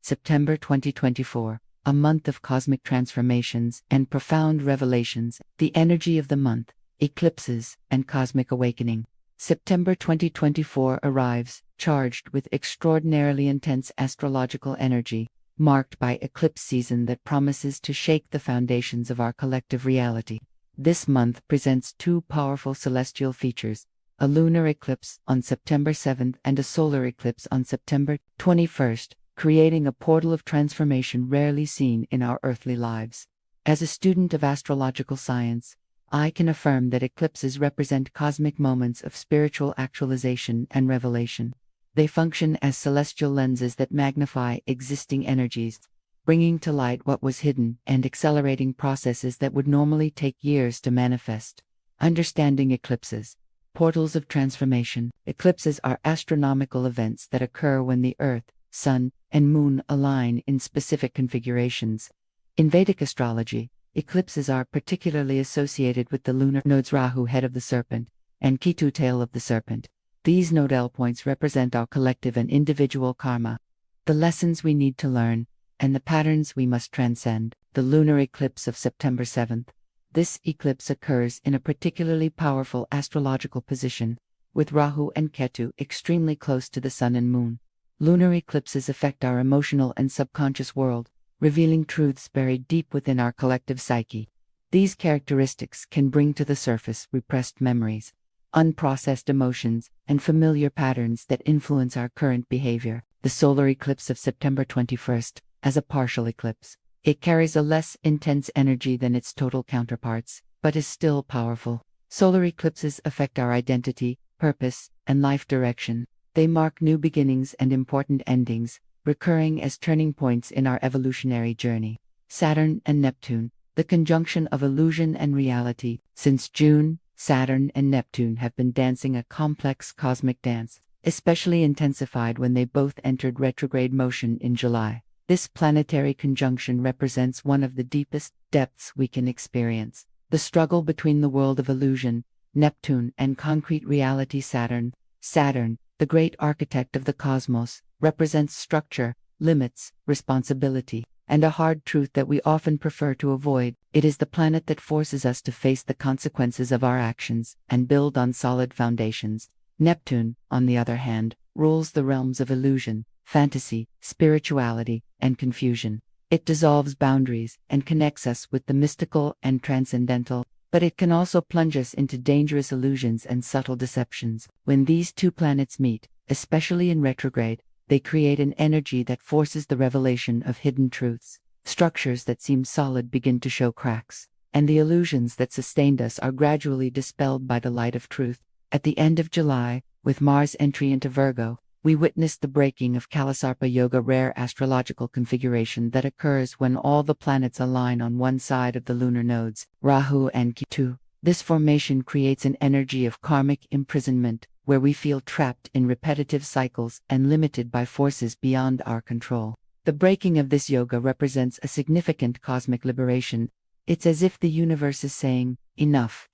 September 2024, a month of cosmic transformations and profound revelations, the energy of the month, eclipses, and cosmic awakening. September 2024 arrives, charged with extraordinarily intense astrological energy, marked by eclipse season that promises to shake the foundations of our collective reality. This month presents two powerful celestial features: a lunar eclipse on September 7th and a solar eclipse on September 21st, creating a portal of transformation rarely seen in our earthly lives. As a student of astrological science, I can affirm that eclipses represent cosmic moments of spiritual actualization and revelation. They function as celestial lenses that magnify existing energies, bringing to light what was hidden and accelerating processes that would normally take years to manifest. Understanding eclipses. Portals of transformation. Eclipses are astronomical events that occur when the Earth, Sun, and Moon align in specific configurations. In Vedic astrology, eclipses are particularly associated with the lunar nodes Rahu, head of the serpent, and Ketu, tail of the serpent. These nodal points represent our collective and individual karma, the lessons we need to learn, and the patterns we must transcend. The lunar eclipse of September 7th. This eclipse occurs in a particularly powerful astrological position, with Rahu and Ketu extremely close to the Sun and Moon. Lunar eclipses affect our emotional and subconscious world, revealing truths buried deep within our collective psyche. These characteristics can bring to the surface repressed memories, unprocessed emotions, and familiar patterns that influence our current behavior. The solar eclipse of September 21st, as a partial eclipse. It carries a less intense energy than its total counterparts, but is still powerful. Solar eclipses affect our identity, purpose, and life direction. They mark new beginnings and important endings, recurring as turning points in our evolutionary journey. Saturn and Neptune, the conjunction of illusion and reality. Since June, Saturn and Neptune have been dancing a complex cosmic dance, especially intensified when they both entered retrograde motion in July. This planetary conjunction represents one of the deepest depths we can experience. The struggle between the world of illusion, Neptune, and concrete reality, Saturn. Saturn, the great architect of the cosmos, represents structure, limits, responsibility, and a hard truth that we often prefer to avoid. It is the planet that forces us to face the consequences of our actions and build on solid foundations. Neptune, on the other hand, rules the realms of illusion, fantasy, spirituality, and confusion. It dissolves boundaries and connects us with the mystical and transcendental, but it can also plunge us into dangerous illusions and subtle deceptions. When these two planets meet, especially in retrograde, they create an energy that forces the revelation of hidden truths. Structures that seem solid begin to show cracks, and the illusions that sustained us are gradually dispelled by the light of truth. At the end of July, with Mars' entry into Virgo, we witnessed the breaking of Kalisarpa Yoga, rare astrological configuration that occurs when all the planets align on one side of the lunar nodes, Rahu and Ketu. This formation creates an energy of karmic imprisonment, where we feel trapped in repetitive cycles and limited by forces beyond our control. The breaking of this yoga represents a significant cosmic liberation. It's as if the universe is saying, enough.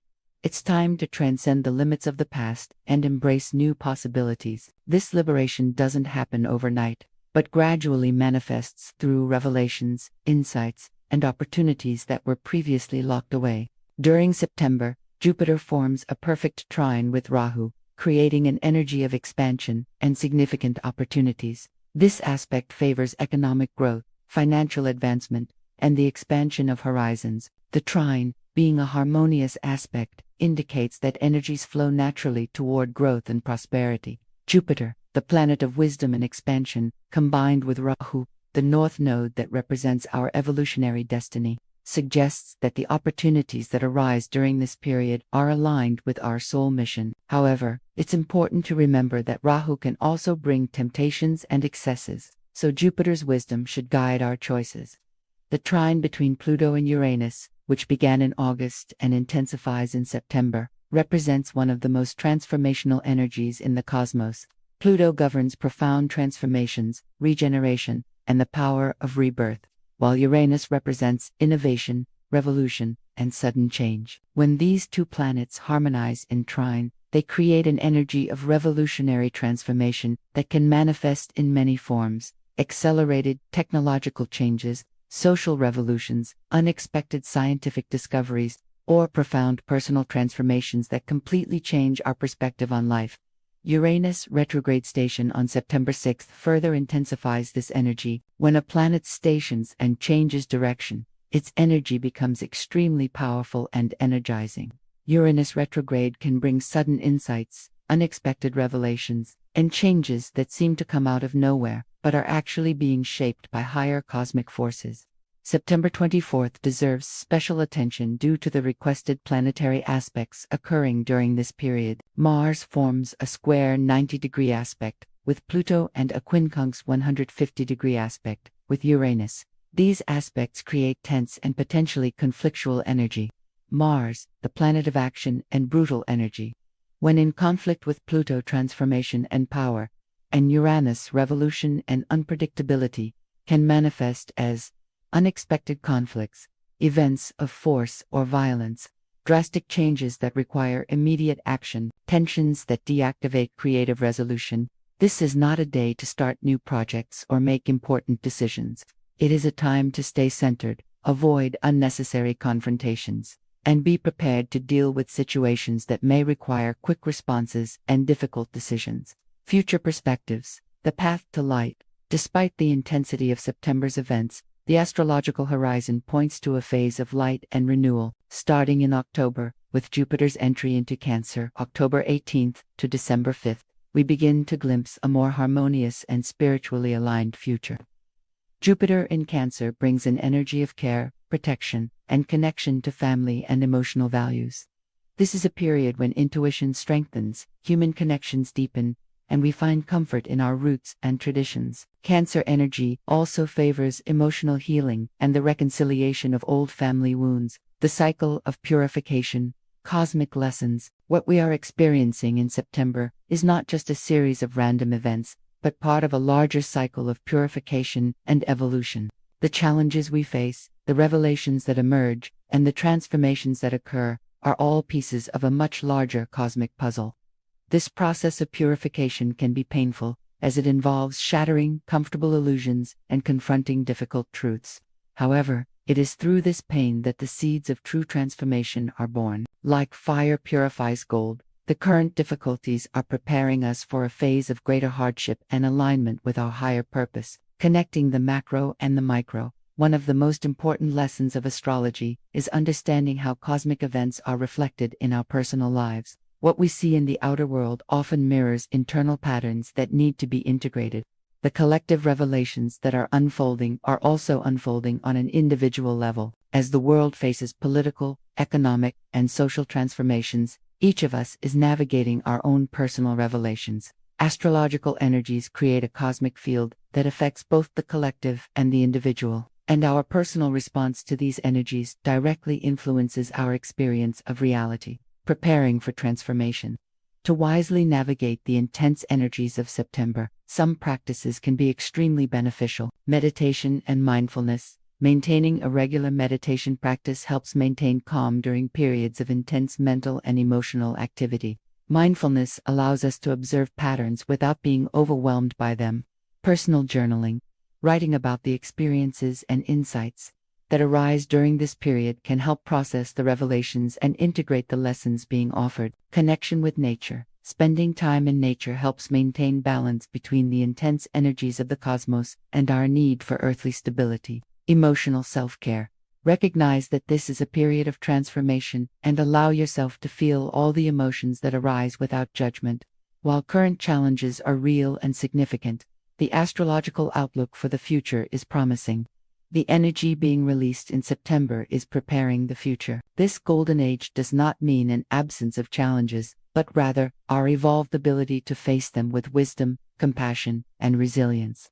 It's time to transcend the limits of the past and embrace new possibilities. This liberation doesn't happen overnight, but gradually manifests through revelations, insights, and opportunities that were previously locked away. During September, Jupiter forms a perfect trine with Rahu, creating an energy of expansion and significant opportunities. This aspect favors economic growth, financial advancement, and the expansion of horizons. The trine, being a harmonious aspect, indicates that energies flow naturally toward growth and prosperity. Jupiter, the planet of wisdom and expansion, combined with Rahu, the north node that represents our evolutionary destiny, suggests that the opportunities that arise during this period are aligned with our soul mission. However, it's important to remember that Rahu can also bring temptations and excesses, so Jupiter's wisdom should guide our choices. The trine between Pluto and Uranus, which began in August and intensifies in September, represents one of the most transformational energies in the cosmos. Pluto governs profound transformations, regeneration, and the power of rebirth, while Uranus represents innovation, revolution, and sudden change. When these two planets harmonize in trine, they create an energy of revolutionary transformation that can manifest in many forms. accelerated technological changes, social revolutions, unexpected scientific discoveries, or profound personal transformations that completely change our perspective on life. Uranus retrograde station on September 6 further intensifies this energy. When a planet stations and changes direction, its energy becomes extremely powerful and energizing. Uranus retrograde can bring sudden insights, unexpected revelations, and changes that seem to come out of nowhere, but are actually being shaped by higher cosmic forces. September 24th deserves special attention due to the requested planetary aspects occurring during this period. Mars forms a square 90-degree aspect with Pluto and a quincunx 150-degree aspect with Uranus. These aspects create tense and potentially conflictual energy. Mars, the planet of action and brutal energy, when in conflict with Pluto, transformation and power, and Uranus, revolution and unpredictability, can manifest as unexpected conflicts, events of force or violence, drastic changes that require immediate action, tensions that deactivate creative resolution. This is not a day to start new projects or make important decisions. It is a time to stay centered, avoid unnecessary confrontations, and be prepared to deal with situations that may require quick responses and difficult decisions. Future perspectives. The path to light. Despite the intensity of September's events, the astrological horizon points to a phase of light and renewal, starting in October, with Jupiter's entry into Cancer, October 18th to December 5th. We begin to glimpse a more harmonious and spiritually aligned future. Jupiter in Cancer brings an energy of care, protection, and connection to family and emotional values. This is a period when intuition strengthens, human connections deepen, and we find comfort in our roots and traditions. Cancer energy also favors emotional healing and the reconciliation of old family wounds, the cycle of purification, cosmic lessons. What we are experiencing in September is not just a series of random events, but part of a larger cycle of purification and evolution. The challenges we face, the revelations that emerge, and the transformations that occur are all pieces of a much larger cosmic puzzle. This process of purification can be painful, as it involves shattering comfortable illusions and confronting difficult truths. However, it is through this pain that the seeds of true transformation are born. Like fire purifies gold, the current difficulties are preparing us for a phase of greater hardship and alignment with our higher purpose. Connecting the macro and the micro. One of the most important lessons of astrology is understanding how cosmic events are reflected in our personal lives. What we see in the outer world often mirrors internal patterns that need to be integrated. The collective revelations that are unfolding are also unfolding on an individual level. As the world faces political, economic, and social transformations, each of us is navigating our own personal revelations. Astrological energies create a cosmic field that affects both the collective and the individual, and our personal response to these energies directly influences our experience of reality. Preparing for transformation. To wisely navigate the intense energies of September, some practices can be extremely beneficial. Meditation and mindfulness. Maintaining a regular meditation practice helps maintain calm during periods of intense mental and emotional activity. Mindfulness allows us to observe patterns without being overwhelmed by them. Personal journaling. Writing about the experiences and insights that arise during this period can help process the revelations and integrate the lessons being offered. Connection with nature. Spending time in nature helps maintain balance between the intense energies of the cosmos and our need for earthly stability. Emotional self-care. Recognize that this is a period of transformation and allow yourself to feel all the emotions that arise without judgment. While current challenges are real and significant, the astrological outlook for the future is promising. The energy being released in September is preparing the future. This golden age does not mean an absence of challenges, but rather our evolved ability to face them with wisdom, compassion, and resilience.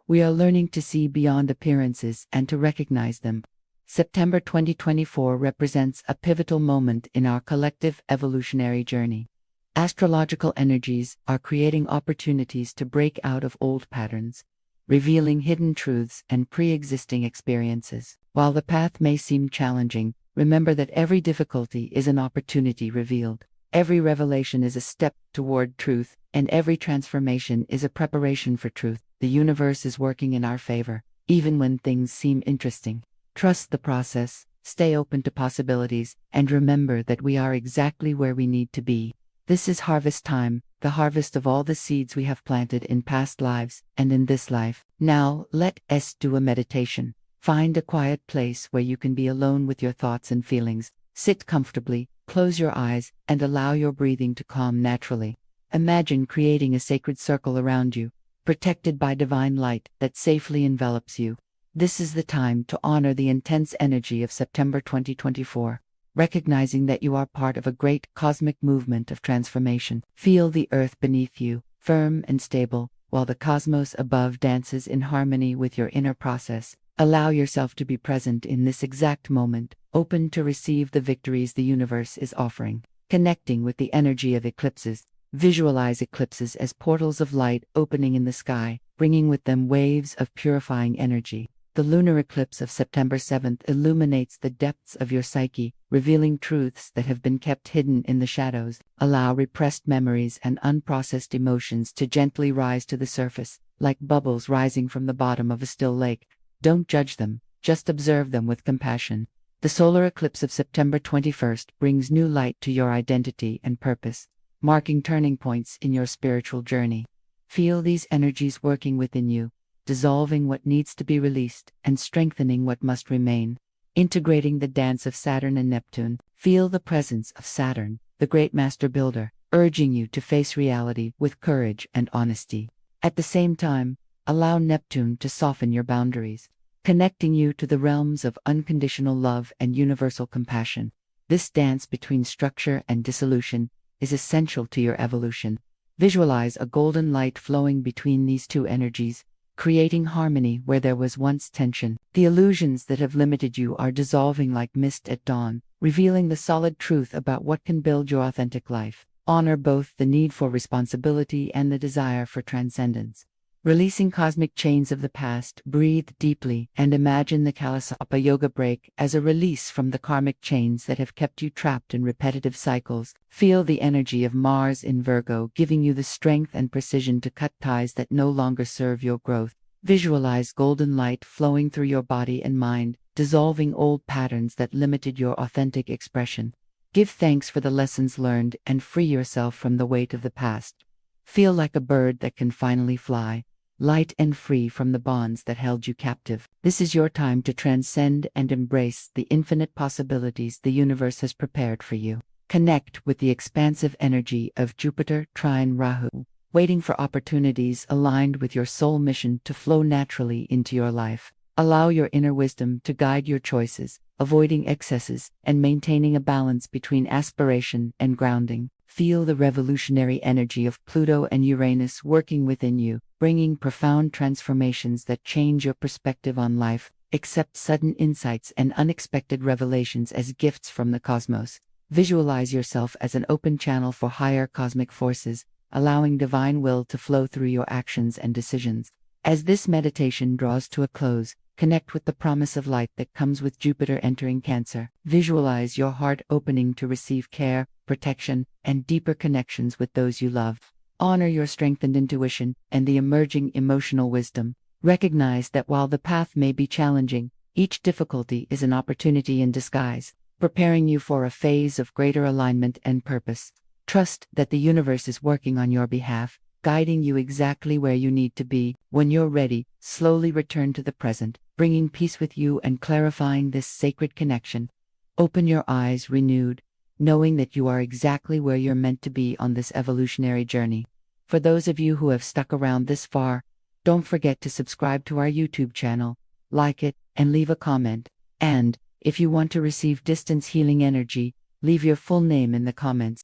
We are learning to see beyond appearances and to recognize them. September 2024 represents a pivotal moment in our collective evolutionary journey. Astrological energies are creating opportunities to break out of old patterns, revealing hidden truths and pre-existing experiences. While the path may seem challenging, remember that every difficulty is an opportunity revealed. Every revelation is a step toward truth, and every transformation is a preparation for truth. The universe is working in our favor, even when things seem interesting. Trust the process, stay open to possibilities, and remember that we are exactly where we need to be. This is harvest time, the harvest of all the seeds we have planted in past lives and in this life. Now, let us do a meditation. Find a quiet place where you can be alone with your thoughts and feelings. Sit comfortably, close your eyes, and allow your breathing to calm naturally. Imagine creating a sacred circle around you, protected by divine light that safely envelops you. This is the time to honor the intense energy of September 2024. Recognizing that you are part of a great cosmic movement of transformation. Feel the earth beneath you, firm and stable, while the cosmos above dances in harmony with your inner process. Allow yourself to be present in this exact moment, open to receive the victories the universe is offering. Connecting with the energy of eclipses. Visualize eclipses as portals of light opening in the sky, bringing with them waves of purifying energy. The lunar eclipse of September 7th illuminates the depths of your psyche, revealing truths that have been kept hidden in the shadows. Allow repressed memories and unprocessed emotions to gently rise to the surface, like bubbles rising from the bottom of a still lake. Don't judge them, just observe them with compassion. The solar eclipse of September 21st brings new light to your identity and purpose, marking turning points in your spiritual journey. Feel these energies working within you, dissolving what needs to be released and strengthening what must remain. Integrating the dance of Saturn and Neptune. Feel the presence of Saturn, the great master builder, urging you to face reality with courage and honesty. At the same time, allow Neptune to soften your boundaries, connecting you to the realms of unconditional love and universal compassion. This dance between structure and dissolution is essential to your evolution. Visualize a golden light flowing between these two energies, creating harmony where there was once tension. The illusions that have limited you are dissolving like mist at dawn, revealing the solid truth about what can build your authentic life. Honor both the need for responsibility and the desire for transcendence. Releasing cosmic chains of the past, breathe deeply and imagine the Kalisarpa Yoga break as a release from the karmic chains that have kept you trapped in repetitive cycles. Feel the energy of Mars in Virgo giving you the strength and precision to cut ties that no longer serve your growth. Visualize golden light flowing through your body and mind, dissolving old patterns that limited your authentic expression. Give thanks for the lessons learned and free yourself from the weight of the past. Feel like a bird that can finally fly, light and free from the bonds that held you captive. This is your time to transcend and embrace the infinite possibilities the universe has prepared for you. Connect with the expansive energy of Jupiter, trine Rahu, waiting for opportunities aligned with your soul mission to flow naturally into your life. Allow your inner wisdom to guide your choices, avoiding excesses and maintaining a balance between aspiration and grounding. Feel the revolutionary energy of Pluto and Uranus working within you, bringing profound transformations that change your perspective on life. Accept sudden insights and unexpected revelations as gifts from the cosmos. Visualize yourself as an open channel for higher cosmic forces, allowing divine will to flow through your actions and decisions. As this meditation draws to a close, connect with the promise of light that comes with Jupiter entering Cancer. Visualize your heart opening to receive care, protection, and deeper connections with those you love. Honor your strengthened intuition and the emerging emotional wisdom. Recognize that while the path may be challenging, each difficulty is an opportunity in disguise, preparing you for a phase of greater alignment and purpose. Trust that the universe is working on your behalf, guiding you exactly where you need to be. When you're ready, slowly return to the present, bringing peace with you and clarifying this sacred connection. Open your eyes renewed, knowing that you are exactly where you're meant to be on this evolutionary journey. For those of you who have stuck around this far, don't forget to subscribe to our YouTube channel, like it, and leave a comment. And, if you want to receive distance healing energy, leave your full name in the comments.